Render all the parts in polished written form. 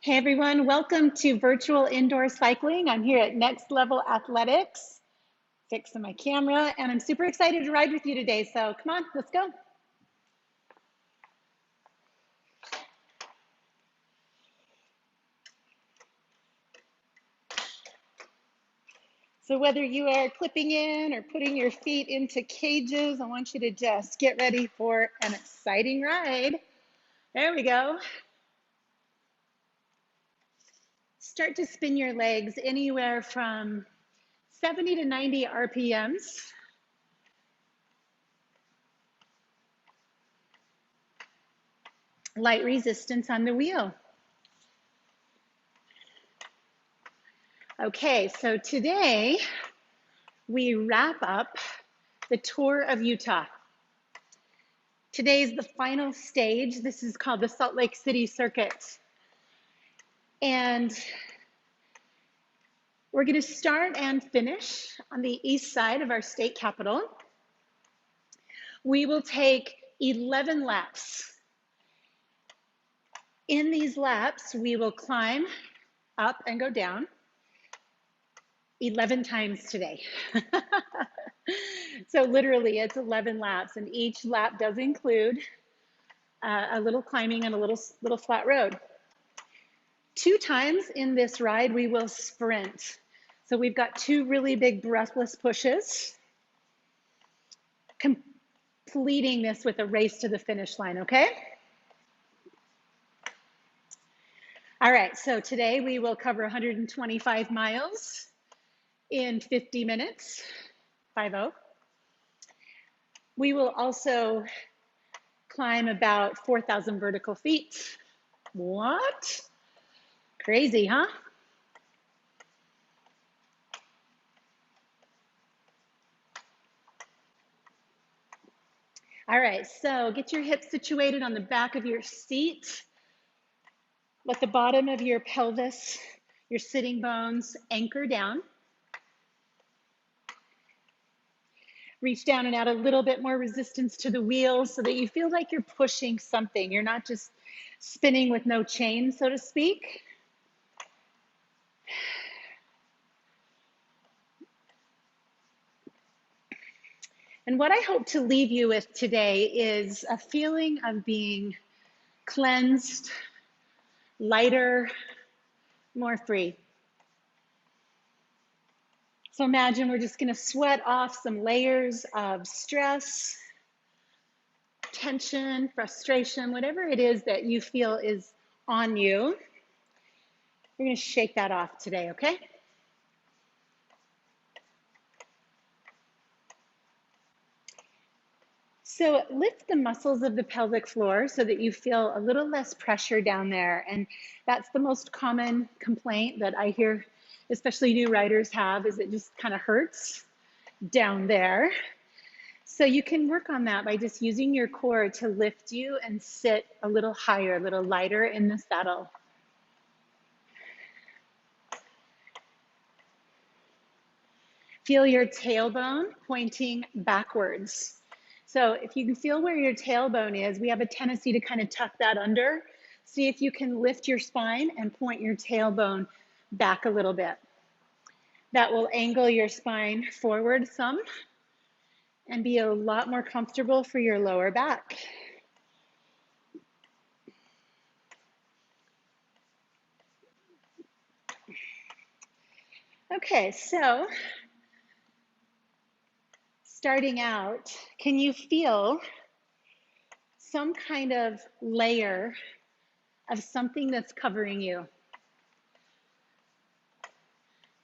Hey everyone, welcome to virtual indoor cycling. I'm here at Next Level Athletics, fixing my camera, and I'm super excited to ride with you today. So come on, let's go. So whether you are clipping in or putting your feet into cages, I want you to just get ready for an exciting ride. There we go. Start to spin your legs anywhere from 70 to 90 RPMs. Light resistance on the wheel. Okay, so today we wrap up the tour of Utah. Today is the final stage. This is called the Salt Lake City Circuit. And we're going to start and finish on the east side of our state capitol. We will take 11 laps. In these laps, we will climb up and go down 11 times today. So literally it's 11 laps, and each lap does include a little climbing and a little flat road. 2 times in this ride, we will sprint. So we've got 2 really big breathless pushes, completing this with a race to the finish line, okay? All right, so today we will cover 125 miles in 50 minutes, 50. We will also climb about 4,000 vertical feet. What? Crazy, huh? All right, so get your hips situated on the back of your seat. Let the bottom of your pelvis, your sitting bones, anchor down. Reach down and add a little bit more resistance to the wheels so that you feel like you're pushing something. You're not just spinning with no chain, so to speak. And what I hope to leave you with today is a feeling of being cleansed, lighter, more free. So imagine we're just going to sweat off some layers of stress, tension, frustration, whatever it is that you feel is on you. We're going to shake that off today, okay? So lift the muscles of the pelvic floor so that you feel a little less pressure down there. And that's the most common complaint that I hear, especially new riders have, is it just kind of hurts down there. So you can work on that by just using your core to lift you and sit a little higher, a little lighter in the saddle. Feel your tailbone pointing backwards. So if you can feel where your tailbone is, we have a tendency to kind of tuck that under. See if you can lift your spine and point your tailbone back a little bit. That will angle your spine forward some and be a lot more comfortable for your lower back. Okay, so starting out, can you feel some kind of layer of something that's covering you?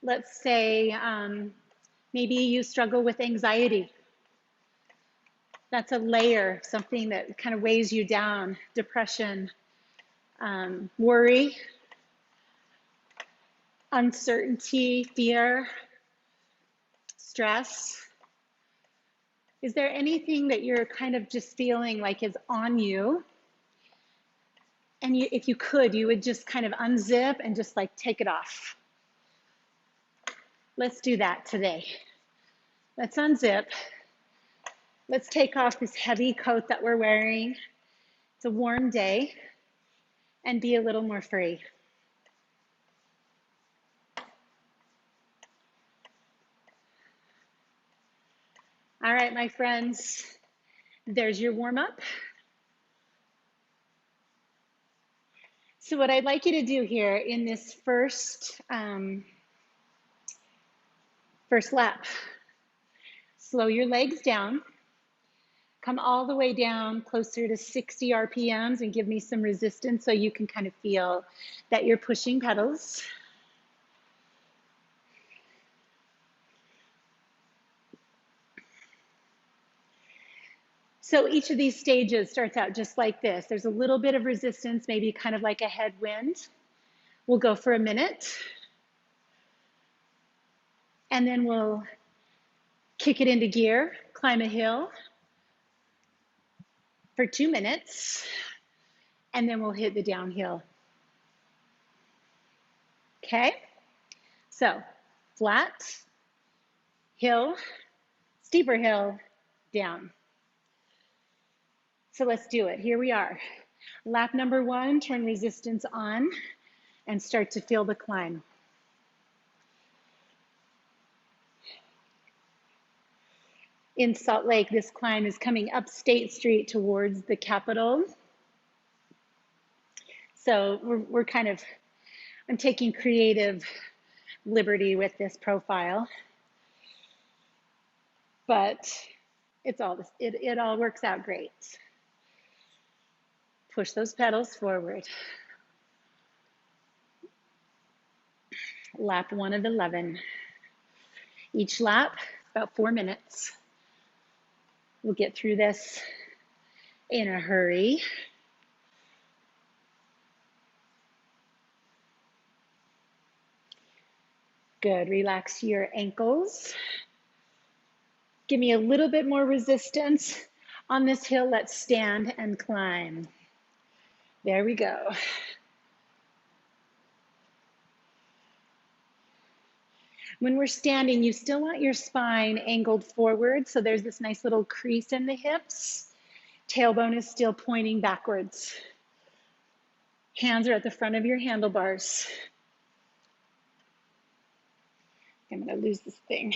Let's say maybe you struggle with anxiety. That's a layer, something that kind of weighs you down. Depression, worry, uncertainty, fear, stress. Is there anything that you're kind of just feeling like is on you? And if you could, you would just kind of unzip and just like take it off. Let's do that today. Let's unzip. Let's take off this heavy coat that we're wearing. It's a warm day, and be a little more free. All right, my friends, there's your warm up. So what I'd like you to do here in this first lap, slow your legs down, come all the way down closer to 60 RPMs and give me some resistance so you can kind of feel that you're pushing pedals. So each of these stages starts out just like this. There's a little bit of resistance, maybe kind of like a headwind. We'll go for a minute. And then we'll kick it into gear, climb a hill for 2 minutes. And then we'll hit the downhill. Okay? So flat, hill, steeper hill, down. So let's do it. Here we are. Lap number 1, turn resistance on and start to feel the climb. In Salt Lake, this climb is coming up State Street towards the Capitol. So we're kind of, I'm taking creative liberty with this profile, but it all works out great. Push those pedals forward. Lap 1 of 11. Each lap, about 4 minutes. We'll get through this in a hurry. Good, relax your ankles. Give me a little bit more resistance. On this hill, let's stand and climb. There we go. When we're standing, you still want your spine angled forward, so there's this nice little crease in the hips. Tailbone is still pointing backwards. Hands are at the front of your handlebars. I'm gonna lose this thing.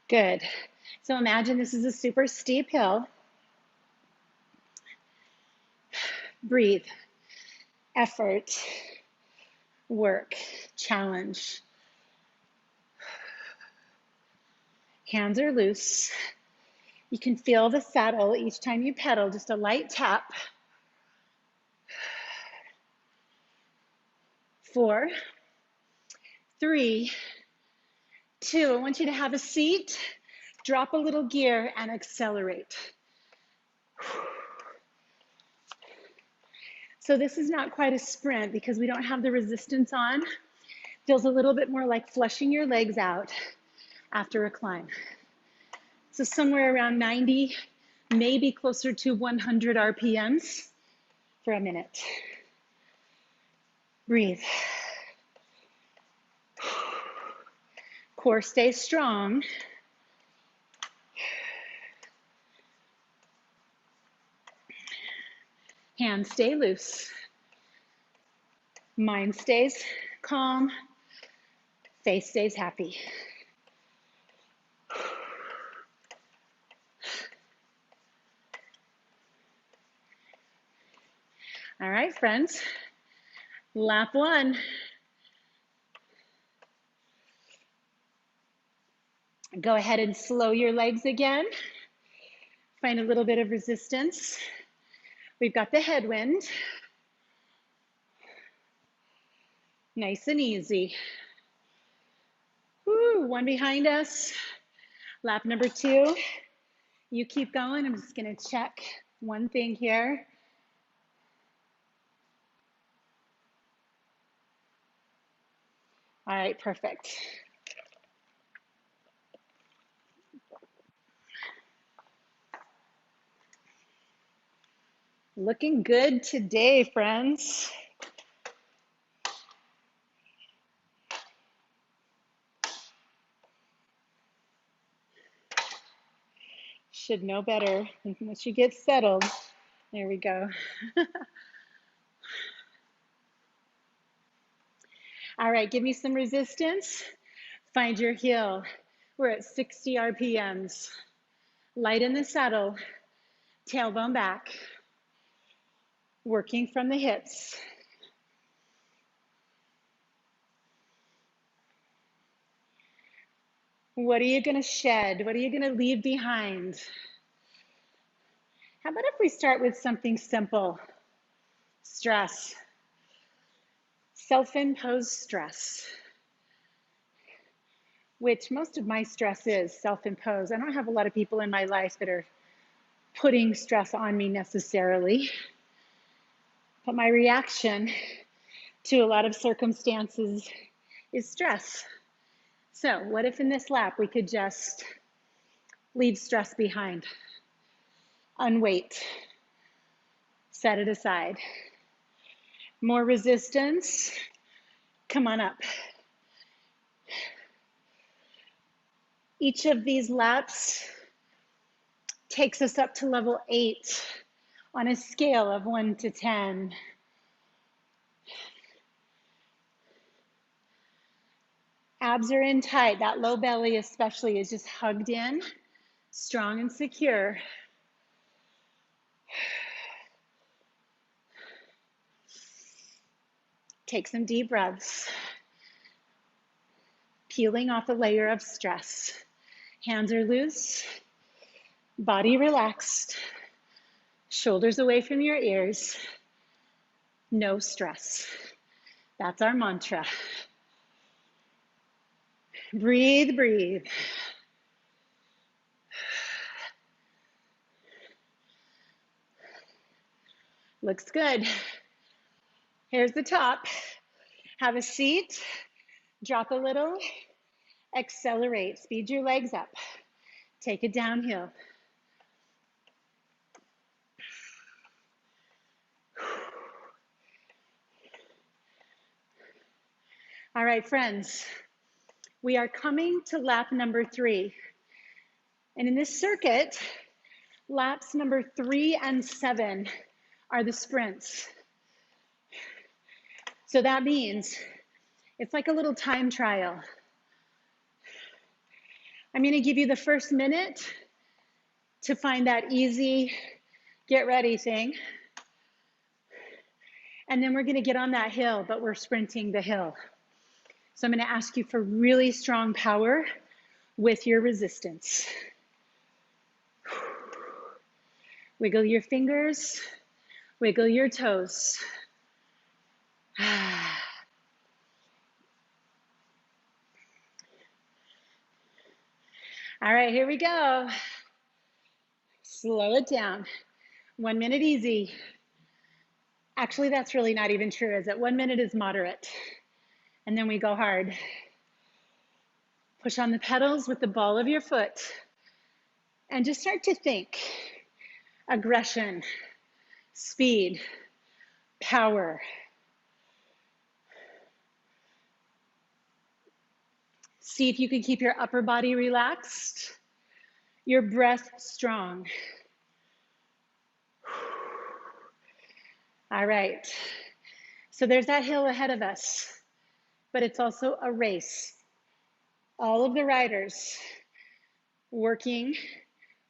Good. So imagine this is a super steep hill. Breathe. Effort. Work. Challenge. Hands are loose. You can feel the saddle each time you pedal, just a light tap. 4, 3, 2. I want you to have a seat, drop a little gear, and accelerate. So this is not quite a sprint because we don't have the resistance on. Feels a little bit more like flushing your legs out after a climb. So somewhere around 90, maybe closer to 100 RPMs for a minute. Breathe. Core stays strong. Hands stay loose. Mind stays calm. Face stays happy. All right, friends. Lap 1. Go ahead and slow your legs again. Find a little bit of resistance. We've got the headwind. Nice and easy. Woo, 1 behind us. Lap number 2. You keep going. I'm just gonna check one thing here. All right, perfect. Looking good today, friends. Should know better once you get settled. There we go. All right, give me some resistance. Find your heel. We're at 60 RPMs. Light in the saddle, tailbone back, working from the hips. What are you gonna shed? What are you gonna leave behind? How about if we start with something simple? Stress, self-imposed stress, which most of my stress is self-imposed. I don't have a lot of people in my life that are putting stress on me necessarily, but my reaction to a lot of circumstances is stress. So what if in this lap we could just leave stress behind, unweight, set it aside. More resistance, come on up. Each of these laps takes us up to level 8 on a scale of 1 to 10. Abs are in tight. That low belly especially is just hugged in, strong and secure. Take some deep breaths. Peeling off a layer of stress. Hands are loose, body relaxed, shoulders away from your ears. No stress. That's our mantra. Breathe, breathe. Looks good. Here's the top. Have a seat, drop a little, accelerate, speed your legs up. Take it downhill. All right, friends, we are coming to lap number 3. And in this circuit, laps number 3 and 7 are the sprints. So that means it's like a little time trial. I'm gonna give you the first minute to find that easy, get ready thing. And then we're gonna get on that hill, but we're sprinting the hill. So I'm gonna ask you for really strong power with your resistance. Wiggle your fingers, wiggle your toes. All right, here we go. Slow it down. 1 minute easy. Actually, that's really not even true, is it? 1 minute is moderate. And then we go hard. Push on the pedals with the ball of your foot. And just start to think. Aggression, speed, power. See if you can keep your upper body relaxed, your breath strong. All right, so there's that hill ahead of us, but it's also a race. All of the riders working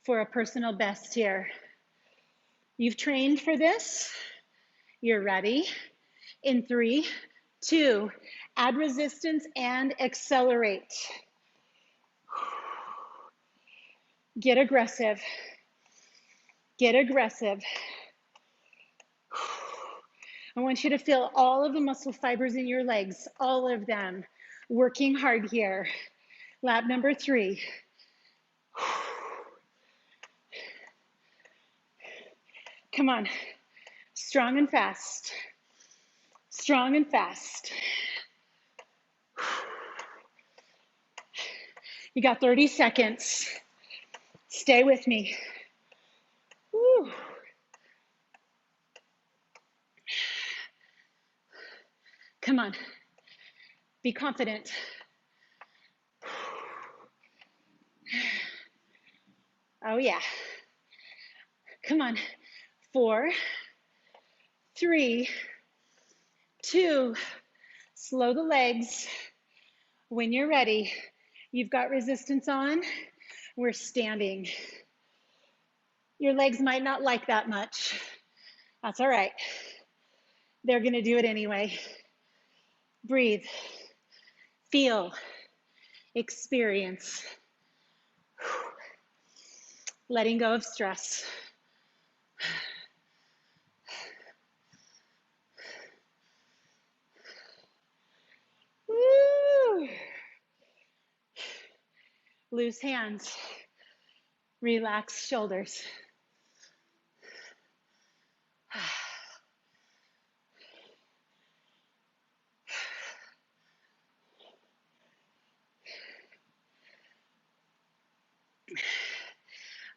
for a personal best here. You've trained for this, you're ready. In 3, 2, add resistance and accelerate. Get aggressive. Get aggressive. I want you to feel all of the muscle fibers in your legs, all of them, working hard here. Lap number 3. Come on, strong and fast. Strong and fast. You got 30 seconds. Stay with me. Woo. Come on, be confident. Oh yeah. Come on, 4, 3, 2, Slow the legs. When you're ready, you've got resistance on, we're standing. Your legs might not like that much. That's all right. They're gonna do it anyway. Breathe, feel, experience. Letting go of stress. Woo. Loose hands, relax shoulders.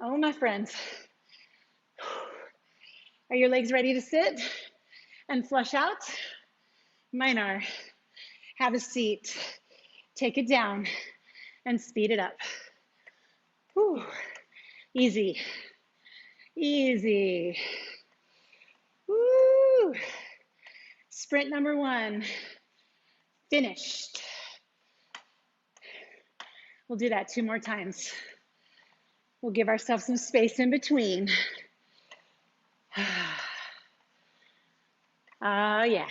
Oh, my friends, are your legs ready to sit and flush out? Mine are. Have a seat, take it down, and speed it up. Whew. Easy, easy. Woo. Sprint number 1, finished. We'll do that 2 more times. We'll give ourselves some space in between. Yeah.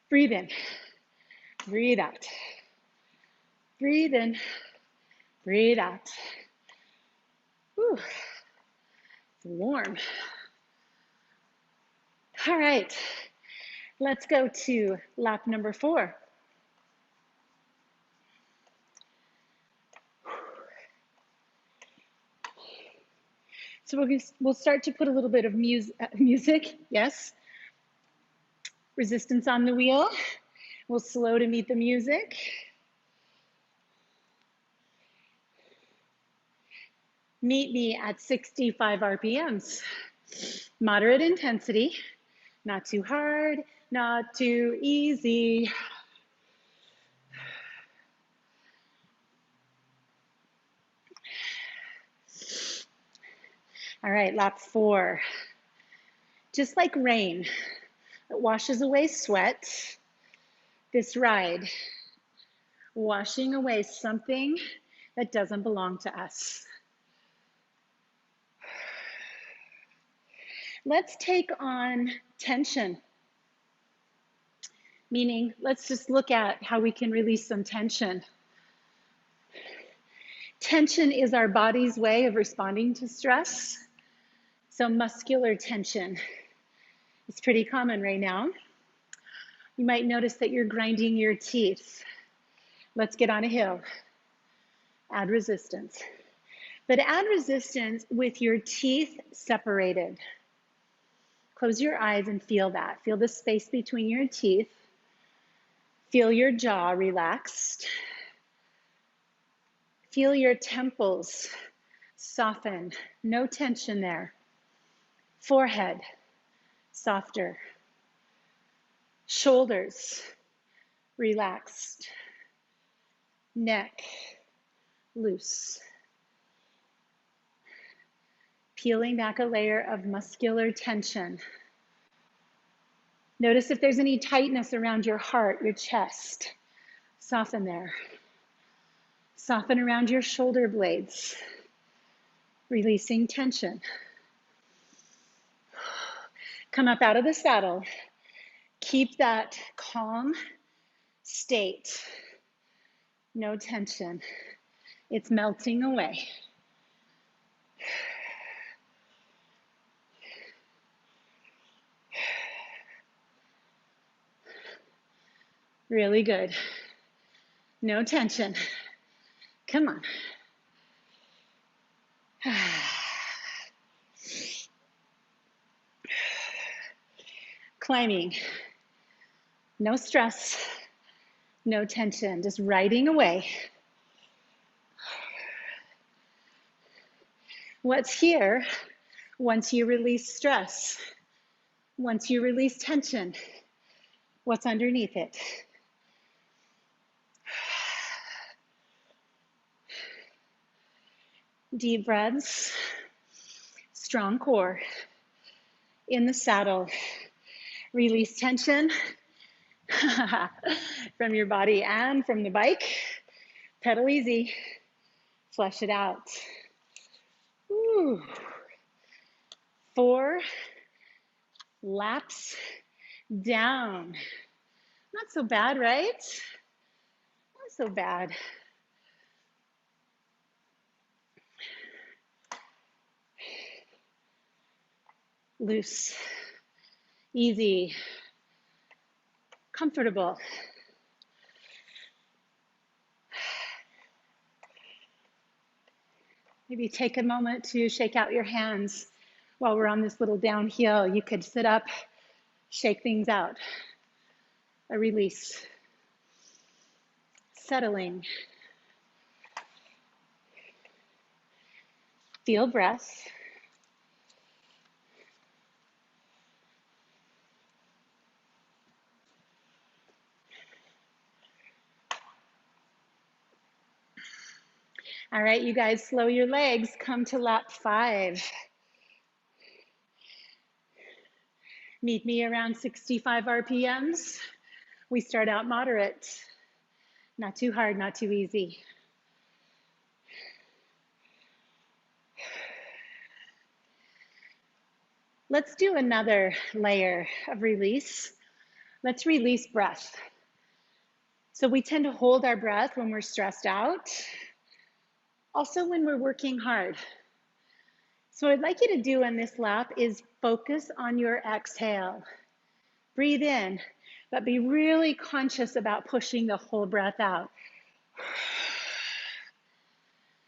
Breathe in, breathe out. Breathe in, breathe out. Whew. It's warm. All right, let's go to lap number 4. So we'll start to put a little bit of music, yes. Resistance on the wheel. We'll slow to meet the music. Meet me at 65 RPMs. Moderate intensity, not too hard, not too easy. All right, lap 4. Just like rain, it washes away sweat. This ride, washing away something that doesn't belong to us. Let's take on tension, meaning let's just look at how we can release some tension. Tension is our body's way of responding to stress. So muscular tension is pretty common right now. You might notice that you're grinding your teeth. Let's get on a hill. Add resistance. But add resistance with your teeth separated. Close your eyes and feel that. Feel the space between your teeth. Feel your jaw relaxed. Feel your temples soften. No tension there. Forehead softer. Shoulders relaxed. Neck loose. Peeling back a layer of muscular tension. Notice if there's any tightness around your heart, your chest. Soften there. Soften around your shoulder blades. Releasing tension. Come up out of the saddle. Keep that calm state. No tension. It's melting away. Really good. No tension. Come on. Climbing. No stress. No tension. Just riding away. What's here once you release stress? Once you release tension, what's underneath it? Deep breaths. Strong core. In the saddle. Release tension from your body and from the bike. Pedal easy. Flush it out. Ooh. 4 laps down. Not so bad, right? Not so bad. Loose, easy, comfortable. Maybe take a moment to shake out your hands while we're on this little downhill. You could sit up, shake things out. A release. Settling. Feel breath. All right, you guys, slow your legs. Come to lap 5. Meet me around 65 RPMs. We start out moderate. Not too hard, not too easy. Let's do another layer of release. Let's release breath. So we tend to hold our breath when we're stressed out. Also when we're working hard. So what I'd like you to do on this lap is focus on your exhale. Breathe in, but be really conscious about pushing the whole breath out.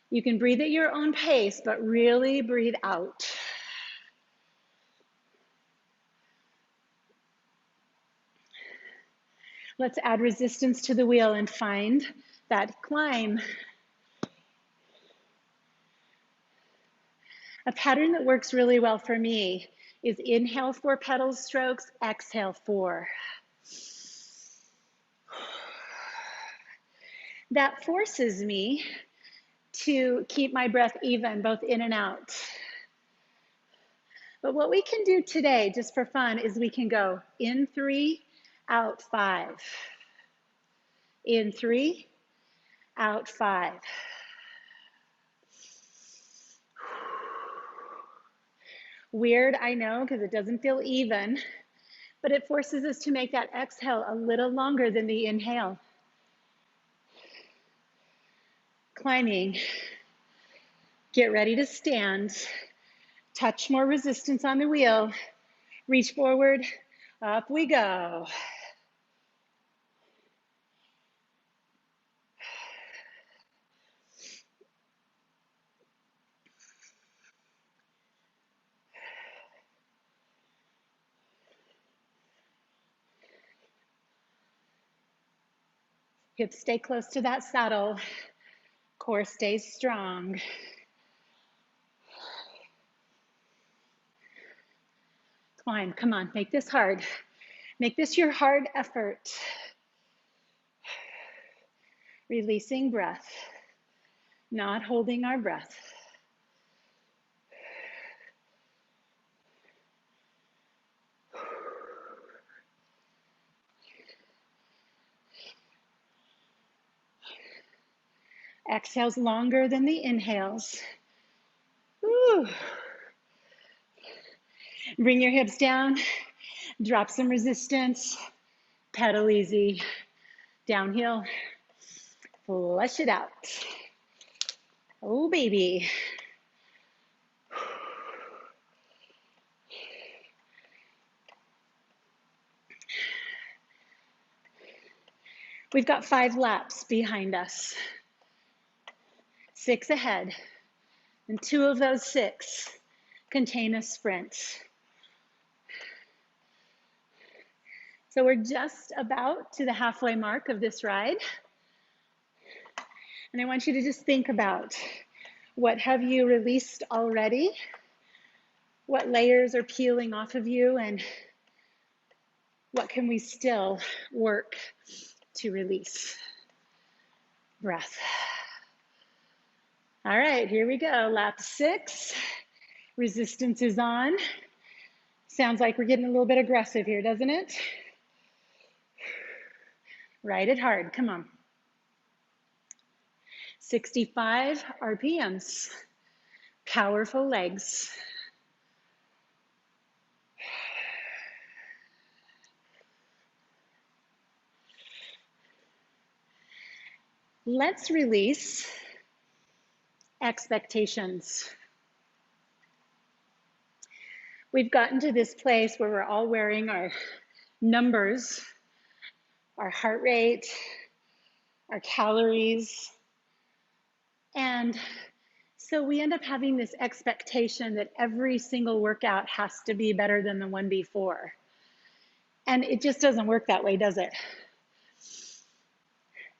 You can breathe at your own pace, but really breathe out. Let's add resistance to the wheel and find that climb. A pattern that works really well for me is inhale 4 pedal strokes, exhale 4. That forces me to keep my breath even, both in and out. But what we can do today, just for fun, is we can go in 3, out 5. In 3, out 5. Weird, I know, because it doesn't feel even, but it forces us to make that exhale a little longer than the inhale. Climbing. Get ready to stand. Touch more resistance on the wheel. Reach forward. Up we go. Hips stay close to that saddle. Core stays strong. Climb, come on, make this hard. Make this your hard effort. Releasing breath, not holding our breath. Exhales longer than the inhales. Ooh. Bring your hips down, drop some resistance, pedal easy, downhill, flush it out. Oh, baby. We've got 5 laps behind us, 6 ahead, and 2 of those 6 contain a sprint. So we're just about to the halfway mark of this ride. And I want you to just think about, what have you released already? What layers are peeling off of you, and what can we still work to release? Breath. All right, here we go. Lap 6. Resistance is on. Sounds like we're getting a little bit aggressive here, doesn't it? Ride it hard, come on. 65 RPMs, powerful legs. Let's release expectations. We've gotten to this place where we're all wearing our numbers, our heart rate, our calories, and so we end up having this expectation that every single workout has to be better than the one before. And it just doesn't work that way, does it?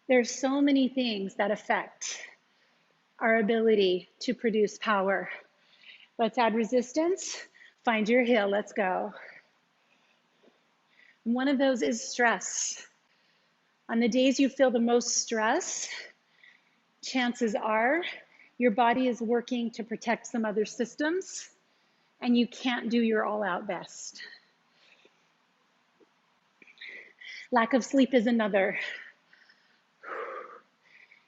There's so many things that affect our ability to produce power. Let's add resistance. Find your hill, let's go. One of those is stress. On the days you feel the most stress, chances are your body is working to protect some other systems and you can't do your all-out best. Lack of sleep is another.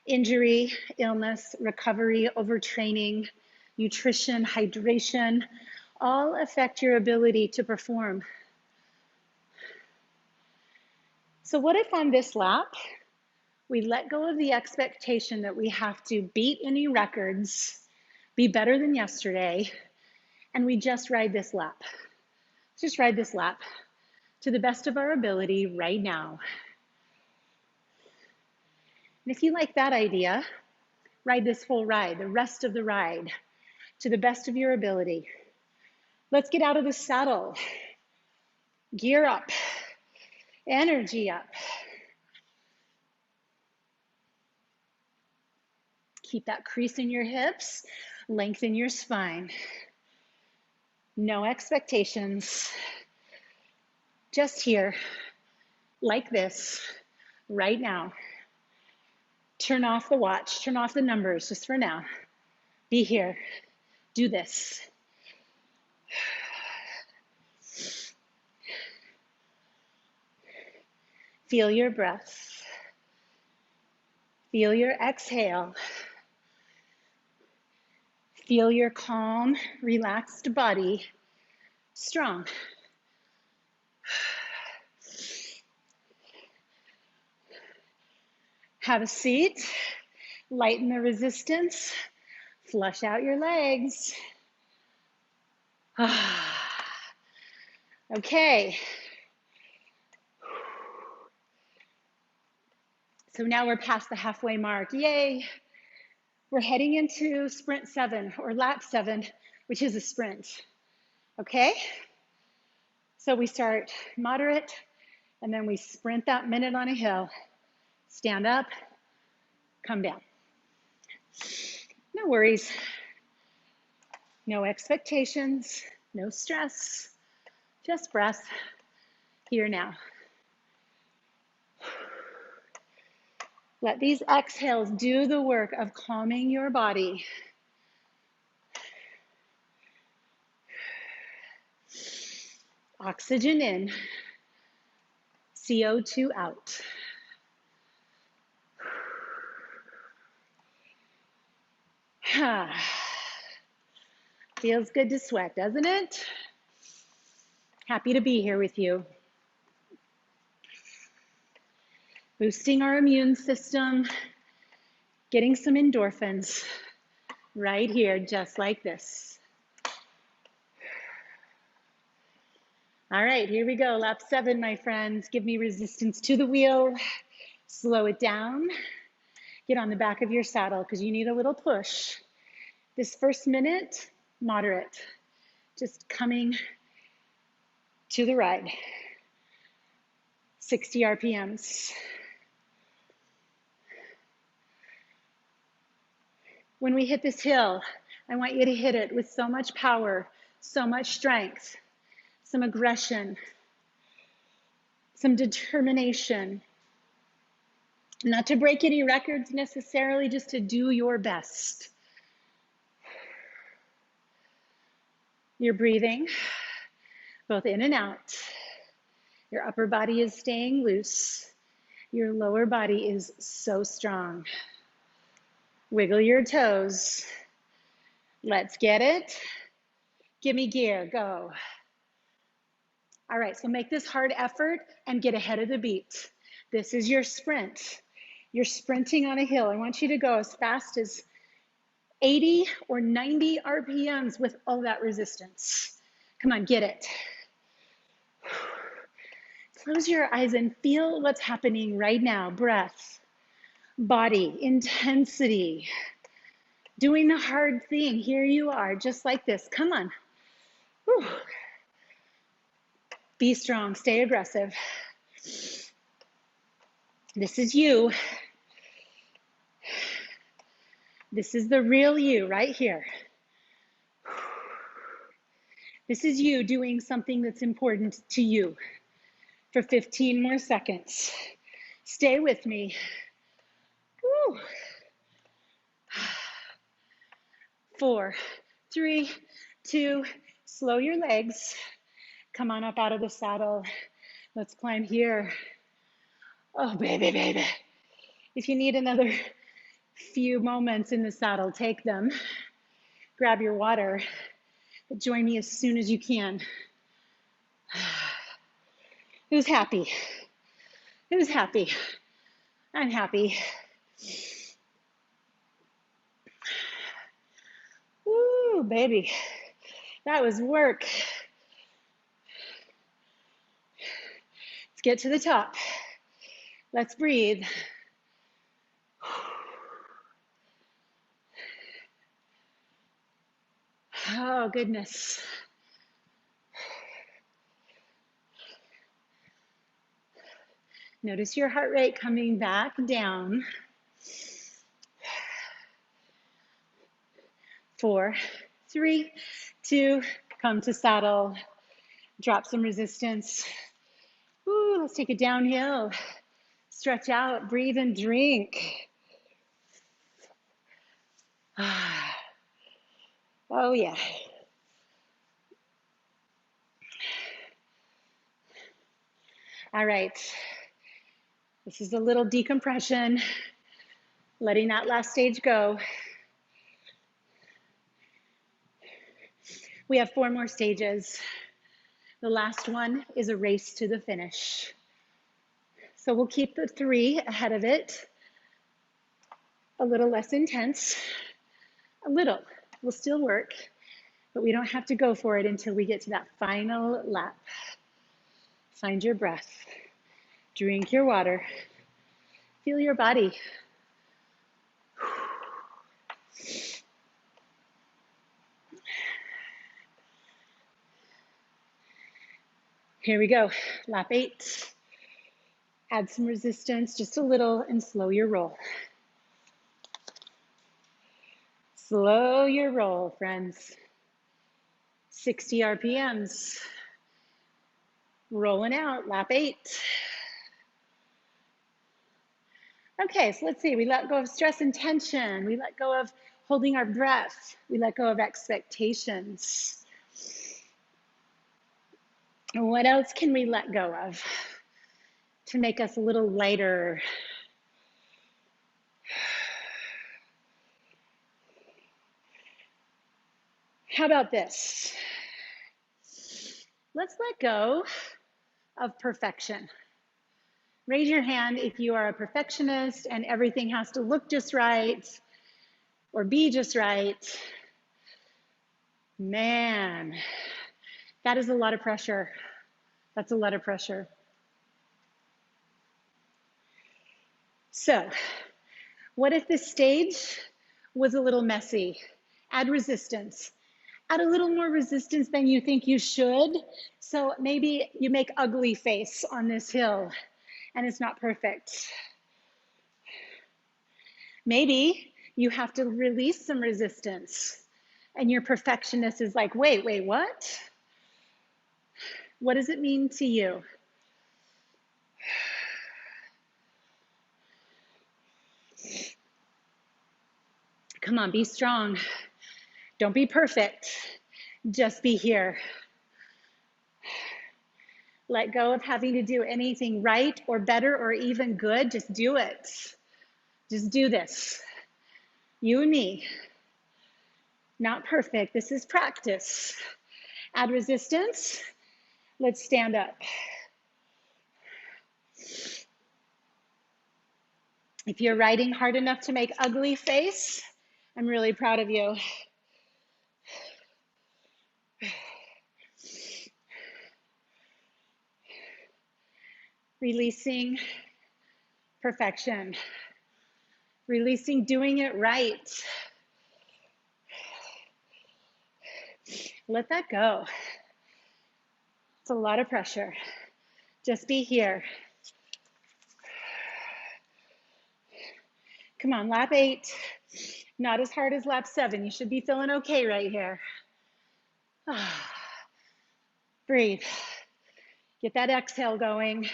Injury, illness, recovery, overtraining, nutrition, hydration, all affect your ability to perform. So what if on this lap, we let go of the expectation that we have to beat any records, be better than yesterday, and we just ride this lap. Just ride this lap to the best of our ability right now. And if you like that idea, ride this full ride, the rest of the ride, to the best of your ability. Let's get out of the saddle. Gear up, energy up. Keep that crease in your hips, lengthen your spine. No expectations, just here, like this, right now. Turn off the watch, turn off the numbers just for now. Be here, do this. Feel your breath. Feel your exhale. Feel your calm, relaxed body strong. Have a seat, lighten the resistance, flush out your legs. Okay. So now we're past the halfway mark, yay. We're heading into sprint 7 or lap 7, which is a sprint, okay? So we start moderate and then we sprint that minute on a hill. Stand up, come down. No worries, no expectations, no stress, just breath, here now. Let these exhales do the work of calming your body. Oxygen in, CO2 out. Feels good to sweat, doesn't it? Happy to be here with you. Boosting our immune system, getting some endorphins right here, just like this. All right, here we go, lap 7, my friends. Give me resistance to the wheel. Slow it down. Get on the back of your saddle because you need a little push. This first minute, moderate. Just coming to the ride. 60 RPMs. When we hit this hill, I want you to hit it with so much power, so much strength, some aggression, some determination. Not to break any records necessarily, just to do your best. You're breathing both in and out. Your upper body is staying loose. Your lower body is so strong. Wiggle your toes. Let's get it. Give me gear, go. All right, so make this hard effort and get ahead of the beat. This is your sprint. You're sprinting on a hill. I want you to go as fast as 80 or 90 RPMs with all that resistance. Come on, get it. Close your eyes and feel what's happening right now. Breath, body, intensity. Doing the hard thing. Here you are, just like this. Come on. Whew. Be strong, stay aggressive. This is you. This is the real you right here. This is you doing something that's important to you for 15 more seconds. Stay with me. Woo. 4, 3, 2, slow your legs. Come on up out of the saddle. Let's climb here. Oh, baby, baby. If you need another few moments in the saddle, take them. Grab your water, but join me as soon as you can. Who's happy? Who's happy? I'm happy. Woo, baby. That was work. Let's get to the top. Let's breathe. Oh, goodness. Notice your heart rate coming back down. 4, 3, 2, come to saddle. Drop some resistance. Ooh, let's take it downhill. Stretch out, breathe and drink. Oh yeah. All right. This is a little decompression, letting that last stage go. We have 4 more stages. The last one is a race to the finish. So we'll keep the 3 ahead of it. A little less intense. A little. Will still work, but we don't have to go for it until we get to that final lap. Find your breath. Drink your water. Feel your body. Here we go. Lap 8. Add some resistance, just a little, and slow your roll. Slow your roll, friends. 60 RPMs. Rolling out, lap 8. Okay, so let's see. We let go of stress and tension. We let go of holding our breath. We let go of expectations. And what else can we let go of to make us a little lighter? How about this? Let's let go of perfection. Raise your hand if you are a perfectionist and everything has to look just right or be just right. Man, that is a lot of pressure. That's a lot of pressure. So, what if this stage was a little messy? Add resistance. Add a little more resistance than you think you should. So maybe you make ugly face on this hill and it's not perfect. Maybe you have to release some resistance and your perfectionist is like, wait, what? What does it mean to you? Come on, be strong. Don't be perfect. Just be here. Let go of having to do anything right or better or even good. Just do it. Just do this. You and me. Not perfect. This is practice. Add resistance. Let's stand up. If you're writing hard enough to make ugly face, I'm really proud of you. Releasing perfection. Releasing doing it right. Let that go. It's a lot of pressure. Just be here. Come on, lap 8. Not as hard as lap 7. You should be feeling okay right here. Breathe. Get that exhale going.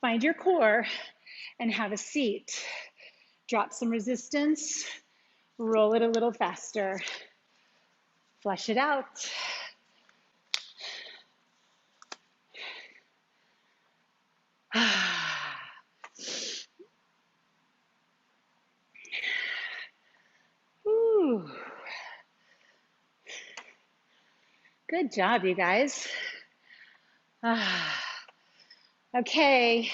Find your core and have a seat. Drop some resistance. Roll it a little faster. Flush it out. Ooh. Good job, you guys. Okay,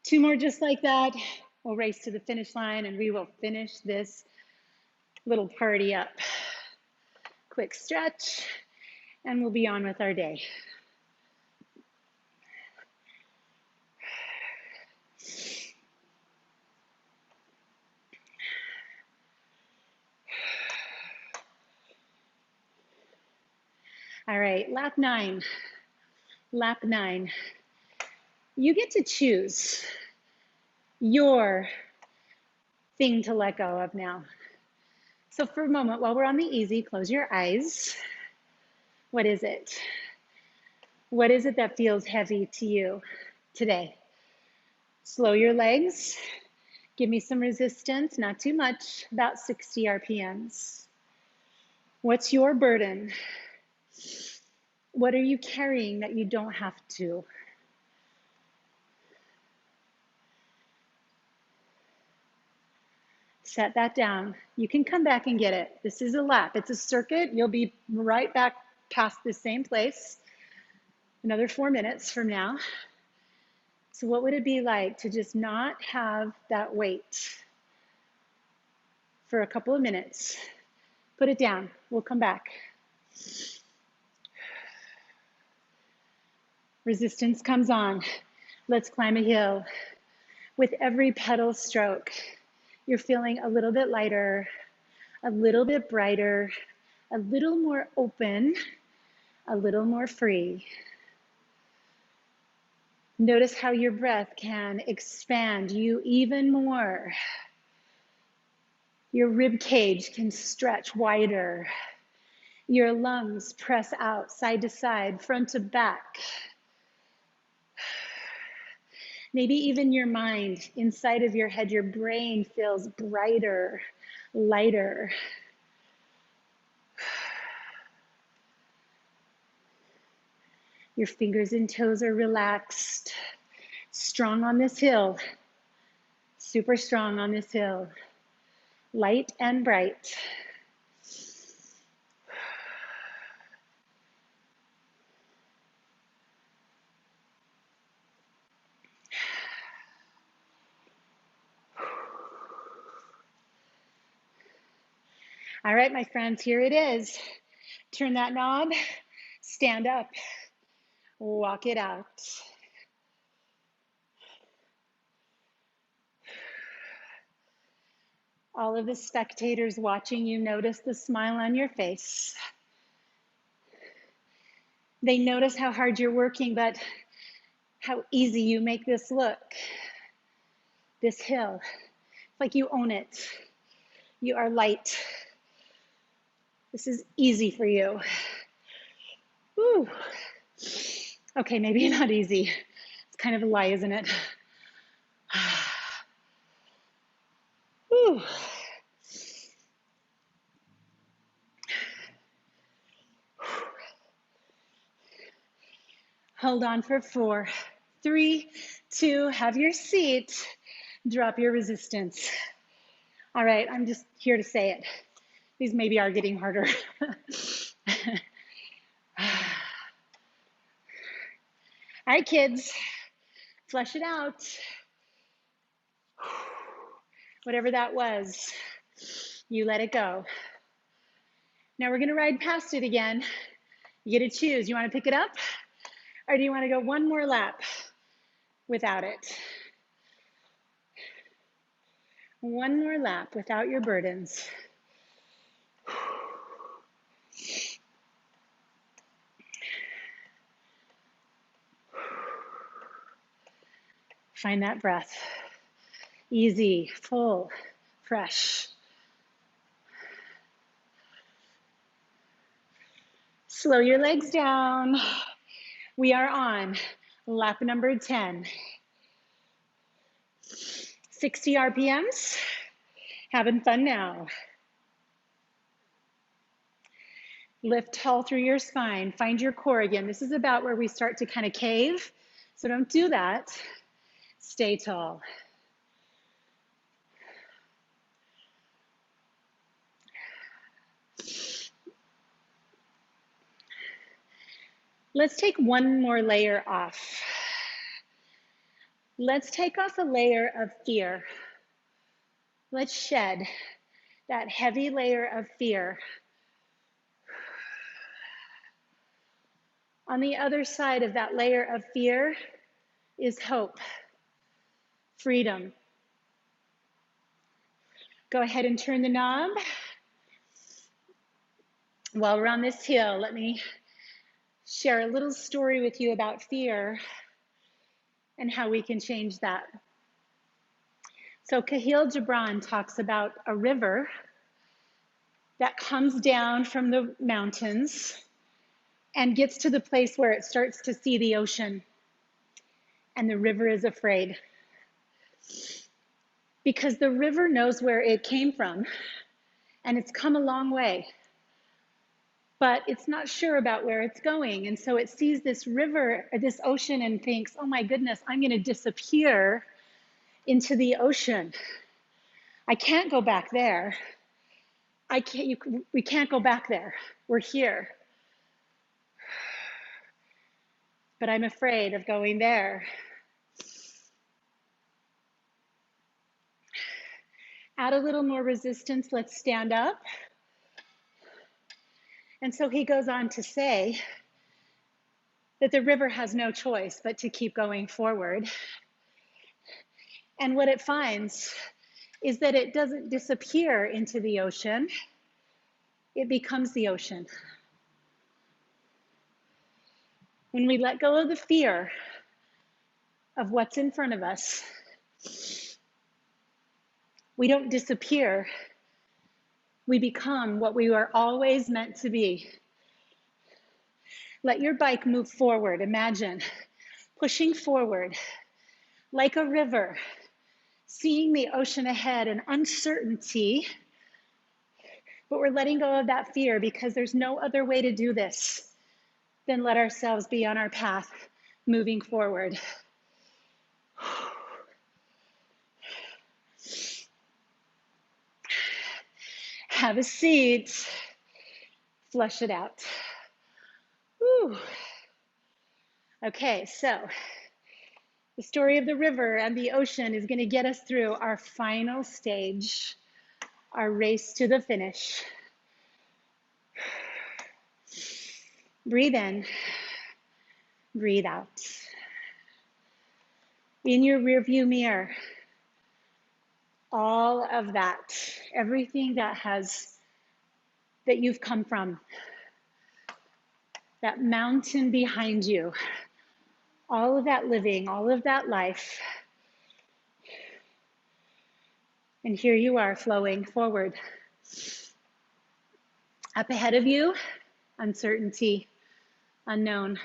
2 more just like that. We'll race to the finish line and we will finish this little party up. Quick stretch and we'll be on with our day. All right, lap 9. Lap 9. You get to choose your thing to let go of now. So for a moment, while we're on the easy, close your eyes. What is it? What is it that feels heavy to you today? Slow your legs. Give me some resistance, not too much, about 60 RPMs. What's your burden? What are you carrying that you don't have to? Set that down. You can come back and get it. This is a lap. It's a circuit. You'll be right back past the same place another 4 minutes from now. So what would it be like to just not have that weight for a couple of minutes? Put it down. We'll come back. Resistance comes on. Let's climb a hill. With every pedal stroke, you're feeling a little bit lighter, a little bit brighter, a little more open, a little more free. Notice how your breath can expand you even more. Your rib cage can stretch wider. Your lungs press out side to side, front to back. Maybe even your mind, inside of your head, your brain feels brighter, lighter. Your fingers and toes are relaxed. Strong on this hill. Super strong on this hill. Light and bright. All right, my friends, here it is. Turn that knob, stand up, walk it out. All of the spectators watching you notice the smile on your face. They notice how hard you're working, but how easy you make this look. This hill, like you own it. You are light. This is easy for you. Woo. Okay, maybe not easy. It's kind of a lie, isn't it? Whew. Hold on for 4, 3, 2, have your seat. Drop your resistance. All right, I'm just here to say it. These maybe are getting harder. All right, kids, flush it out. Whatever that was, you let it go. Now we're gonna ride past it again. You get to choose. You wanna pick it up? Or do you wanna go one more lap without it? One more lap without your burdens. Find that breath. Easy, full, fresh. Slow your legs down. We are on lap number 10. 60 RPMs. Having fun now. Lift tall through your spine. Find your core again. This is about where we start to kind of cave. So don't do that. Stay tall. Let's take one more layer off. Let's take off a layer of fear. Let's shed that heavy layer of fear. On the other side of that layer of fear is hope, freedom. Go ahead and turn the knob. While we're on this hill, let me share a little story with you about fear and how we can change that. So Kahlil Gibran talks about a river that comes down from the mountains and gets to the place where it starts to see the ocean. And the river is afraid because the river knows where it came from and it's come a long way, but it's not sure about where it's going. And so it sees this river, or this ocean, and thinks, oh my goodness, I'm going to disappear into the ocean. I can't go back there. We can't go back there. We're here. But I'm afraid of going there. Add a little more resistance. Let's stand up. And so he goes on to say that the river has no choice but to keep going forward. And what it finds is that it doesn't disappear into the ocean, it becomes the ocean. When we let go of the fear of what's in front of us, we don't disappear. We become what we were always meant to be. Let your bike move forward. Imagine pushing forward like a river, seeing the ocean ahead and uncertainty, but we're letting go of that fear because there's no other way to do this than let ourselves be on our path moving forward. Have a seat. Flush it out. Whew. Okay, so the story of the river and the ocean is going to get us through our final stage, our race to the finish. Breathe in, breathe out. In your rearview mirror, all of that, everything that you've come from, that mountain behind you, all of that living, all of that life. And here you are flowing forward. Up ahead of you, uncertainty, unknown.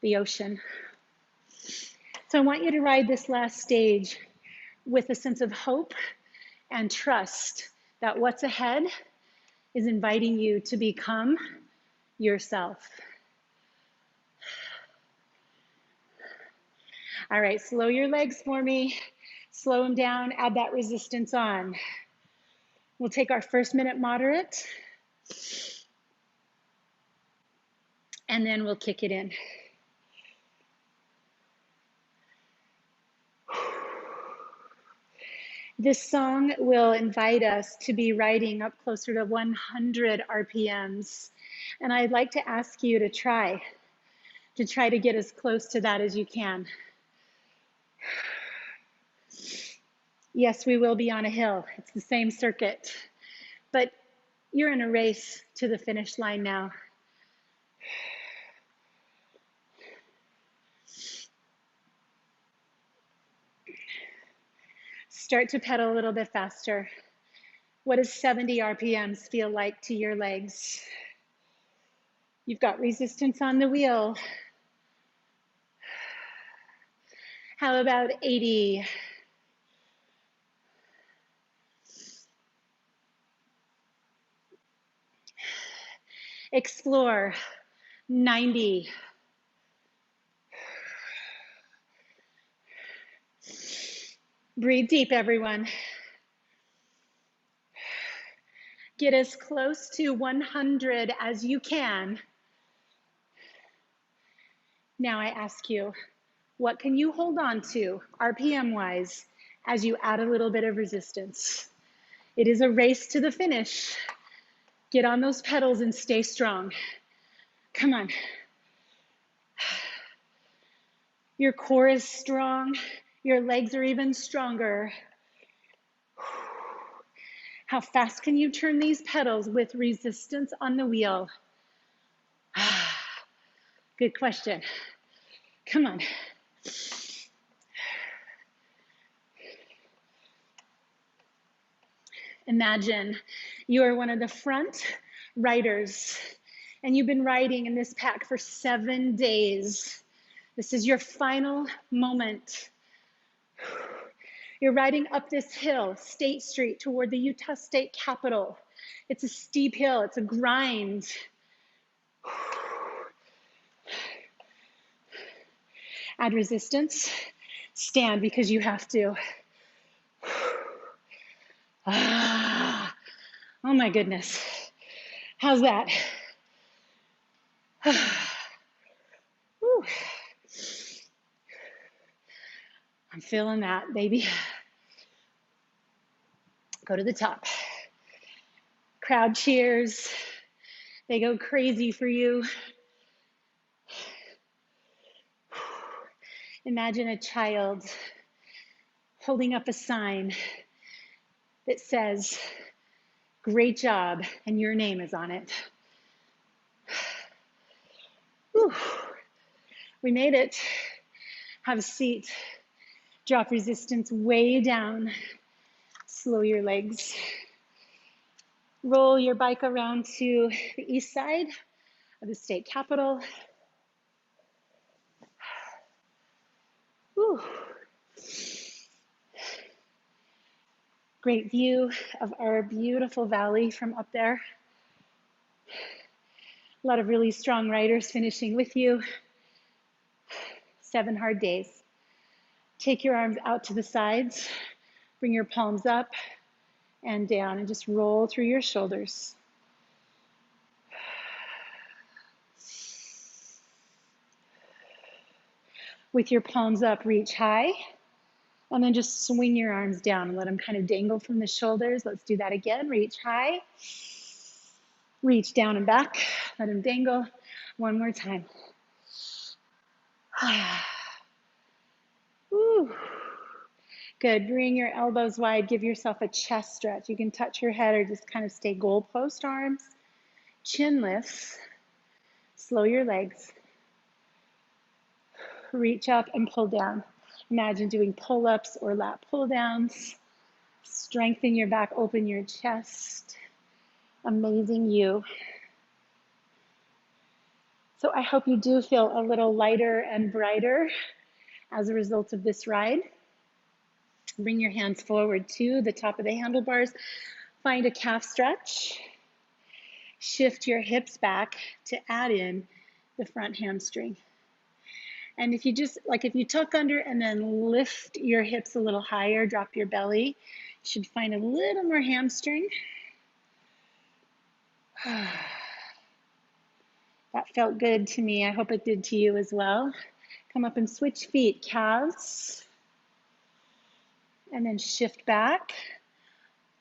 the ocean. So I want you to ride this last stage with a sense of hope and trust that what's ahead is inviting you to become yourself. All right, slow your legs for me. Slow them down, add that resistance on. We'll take our first minute moderate, and then we'll kick it in. This song will invite us to be riding up closer to 100 RPMs. And I'd like to ask you to try to get as close to that as you can. Yes, we will be on a hill. It's the same circuit, but you're in a race to the finish line now. Start to pedal a little bit faster. What does 70 RPMs feel like to your legs? You've got resistance on the wheel. How about 80? Explore, 90. Breathe deep, everyone. Get as close to 100 as you can. Now I ask you, what can you hold on to, RPM-wise, as you add a little bit of resistance? It is a race to the finish. Get on those pedals and stay strong. Come on. Your core is strong. Your legs are even stronger. How fast can you turn these pedals with resistance on the wheel? Good question. Come on. Imagine you are one of the front riders and you've been riding in this pack for 7 days. This is your final moment. You're riding up this hill, State Street, toward the Utah State Capitol. It's a steep hill, it's a grind. Add resistance, stand because you have to. Oh my goodness. How's that? I'm feeling that, baby. Go to the top. Crowd cheers. They go crazy for you. Imagine a child holding up a sign that says, "Great job," and your name is on it. Whew. We made it. Have a seat. Drop resistance way down. Slow your legs. Roll your bike around to the east side of the state capitol. Whew. Great view of our beautiful valley from up there. A lot of really strong riders finishing with you. 7 hard days. Take your arms out to the sides. Bring your palms up and down and just roll through your shoulders. With your palms up, reach high. And then just swing your arms down and let them kind of dangle from the shoulders. Let's do that again. Reach high. Reach down and back. Let them dangle. One more time. Woo. Good. Bring your elbows wide. Give yourself a chest stretch. You can touch your head or just kind of stay goalpost arms. Chin lifts. Slow your legs. Reach up and pull down. Imagine doing pull-ups or lat pull-downs. Strengthen your back, open your chest. Amazing you. So I hope you do feel a little lighter and brighter as a result of this ride. Bring your hands forward to the top of the handlebars. Find a calf stretch. Shift your hips back to add in the front hamstring. And if you just, like if you tuck under and then lift your hips a little higher, drop your belly, you should find a little more hamstring. That felt good to me. I hope it did to you as well. Come up and switch feet, calves. And then shift back,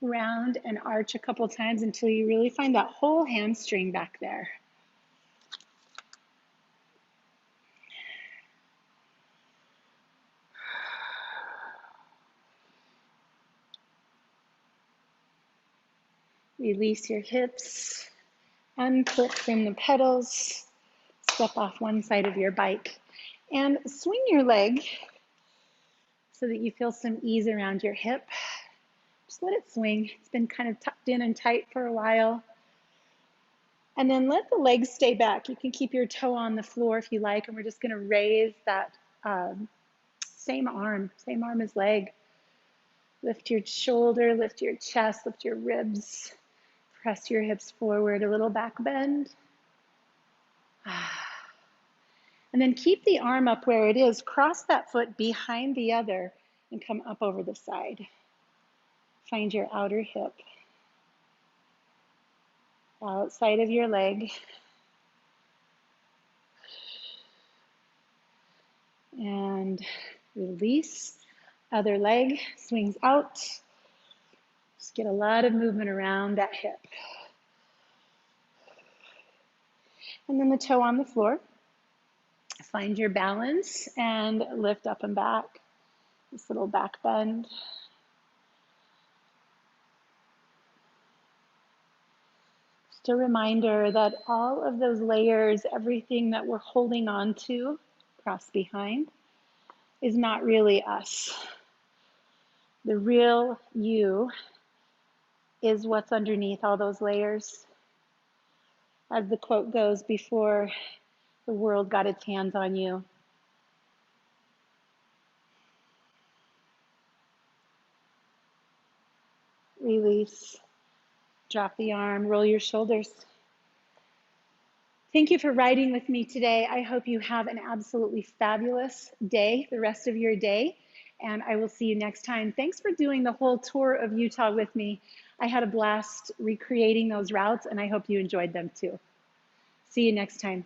round and arch a couple times until you really find that whole hamstring back there. Release your hips, unclip from the pedals, step off one side of your bike, and swing your leg so that you feel some ease around your hip. Just let it swing. It's been kind of tucked in and tight for a while. And then let the legs stay back. You can keep your toe on the floor if you like, and we're just gonna raise that same arm as leg. Lift your shoulder, lift your chest, lift your ribs. Press your hips forward, a little back bend. And then keep the arm up where it is. Cross that foot behind the other and come up over the side. Find your outer hip. Outside of your leg. And release. Other leg swings out. Just get a lot of movement around that hip. And then the toe on the floor. Find your balance and lift up and back. This little back bend. Just a reminder that all of those layers, everything that we're holding on to, cross behind, is not really us. The real you is what's underneath all those layers. As the quote goes, before the world got its hands on you. Release, drop the arm, roll your shoulders. Thank you for riding with me today. I hope you have an absolutely fabulous day, the rest of your day, and I will see you next time. Thanks for doing the whole tour of Utah with me. I had a blast recreating those routes, and I hope you enjoyed them too. See you next time.